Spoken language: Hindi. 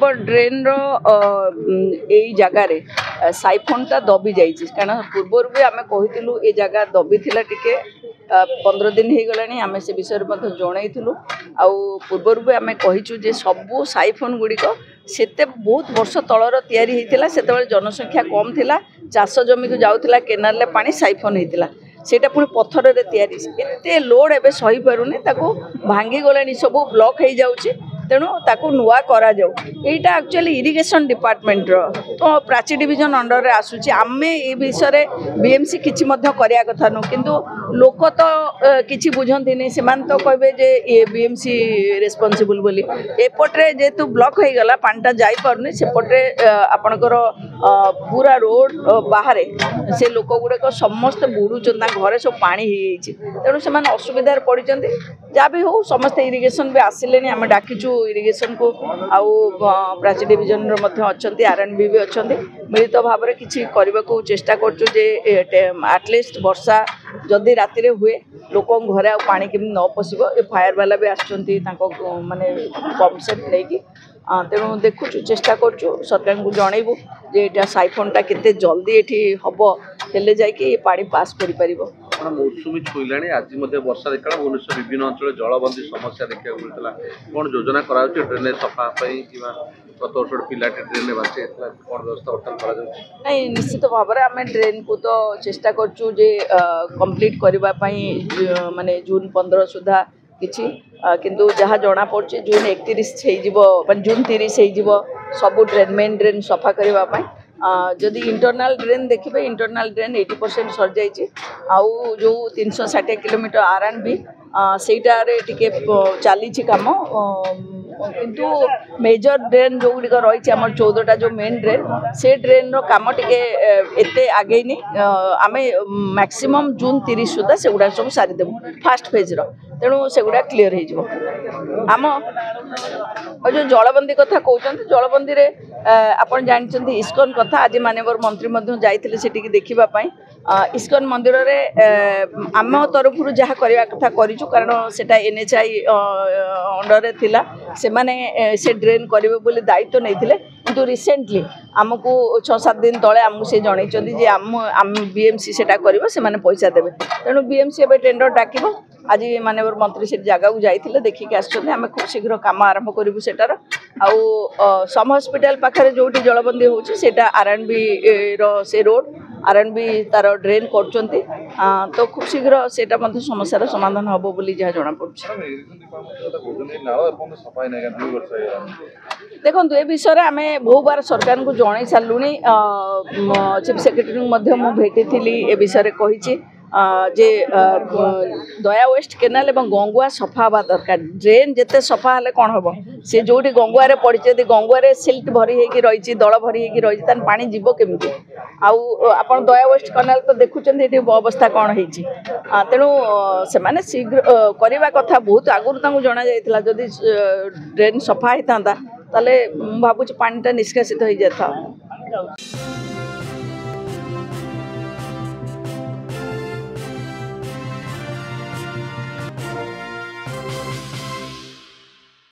नंबर ड्रेन रो जगार साइफोनटा दबी जाइए कारण पूर्वर भी आम कहूँ ये जगह दबी थिला टिके 15 दिन हो गलानी आम से विषय में जनईलु आर्वर भी आम कहीचु जे सबू साइफोन गुड़िक सेते बहुत वर्ष तलर तैयारी होता से जनसंख्या कम थिला चाष जमी को जाऊला केनाल पानी साइफोन होता सेटा पुणी पत्थर तैयारी एते लोड एवं सही पारुनी भांगी गलानी सब ब्लॉक हो जाऊँगी तेणु ताकू नुआ करा जाऊ एटा एक्चुअली इरिगेशन डिपार्टमेंट रो तो प्राची डिविजन अंडर रे आसुची आमे ए विषय बीएमसी किछि मध्य करिया कथा नु किंतु लोक तो किछि बुझंती नै सेमान तो कहबे जे ए बीएमसी रेस्पोंसिबल बोली एपटरे जेतु ब्लॉक हो गला पांटा जाई परनी सेपटरे आपनकर पूरा रोड बाहर से लोक गुडे समस्त बुडुचंदा घरे सब पानी हो तेणु से असुविधार पड़ते जहाँ भी हो समस्त इरिगेशन भी आसिले आम डाकिचु इरिगेशन को आउ प्राची डिविजन अच्छा आरएनबी भी अच्छा मिलित भाव में किसी करने को चेष्टा करचु जे एटलिस्ट वर्षा जदि राति हुए लोक घरे आ पानी केमी न पशिब ए फायर वाला भी आसुँच माने पंप सेट नहीं तेणु देखुचु चेष्टा करचु सरकार को जनइबू जे एटा साइफोनटा केते जल्दी एठी हबो हेले जाय कि पानी पास करि परिबो मौसुमी छुईलाणी आज वर्षा देखा भुवनेश्वर विभिन्न अंचल जलबंदी समस्या देखा मिलता कौन योजना करा ड्रेनेज सफा गत वर्ष पिलाटे ड्रेन बांचे कौन व्यवस्था बर्तमान नहीं निश्चित भाव में आम ड्रेन को तो चेष्टा करचु जे कंप्लीट करने माने जून 15 सुधा किछि किंतु जहाँ जना पड़े जून 31 हो जून 30 हो सबू ड्रेन मेन ड्रेन सफा करने जदि इंटरनल ड्रेन देखिए इंटरनल ड्रेन 80% सर जाइए आउ जो 360 किलोमीटर आरएनबी सेटारे टिके चली कम किंतु मेजर ड्रेन जो गुड़िक रही आम 14टा जो मेन ड्रेन से ड्रेन रो काम टिके एते आगे आम मैक्सिमम जून 30 सुधा से गुड़ा सब सारीदेबू फास्ट फेज रो तेणु से गुड़ा क्लीयर हो आम जो जलबंदी कथा कहते जलबंदी रे आपण जानते इस्कन कथा आज माननीय मंत्री जाइए से देखापी इस्कन मंदिर रे आम तरफ जहाँ करने कथा करूँ कारण सेटा एनएचआई अंडर थिला से माने से ड्रेन करेंगे बोली दायित्व नहीं किंतु रिसेंटली आमको 6-7 दिन तले आमको से जनई आम बीएमसी सेटा कर से पैसा देवे तेणु बीएमसी एवं टेंडर डाक आज माननीय मंत्री से जगह को जाइए देखिक आम खूब शीघ्र कम आरंभ करूँ सेटार आउ सम हस्पिटाल पाखे जो जलबंदी होची आरएनबी रो से रोड आरएनबी तार ड्रेन कर तो खूब शीघ्र सेटा समस्यार समाधान हम बोली जहाँ जना पड़े देखो ए विषय आम बहु बार सरकार को जन सारूँ चीफ सेक्रेटरी भेटी थी ए विषय कही जे दया वेस्ट केनाल एवं गंगुआ सफा हवा दरकार ड्रेन जिते सफा हेल्ले कौन हम सी जो गंगुआर पड़े गंगुआर सिल्ट भरी होगी रही दल भरी होगी रही तान पानी जीव केमी आप दया वेस्ट केनाल तो देखुं ये अवस्था कौन होती तेणु से शीघ्र करने कथा बहुत आगुरी जना जाता जदि ड्रेन सफा होता ताले भावुँ पानीटा निष्कासित हो जाता।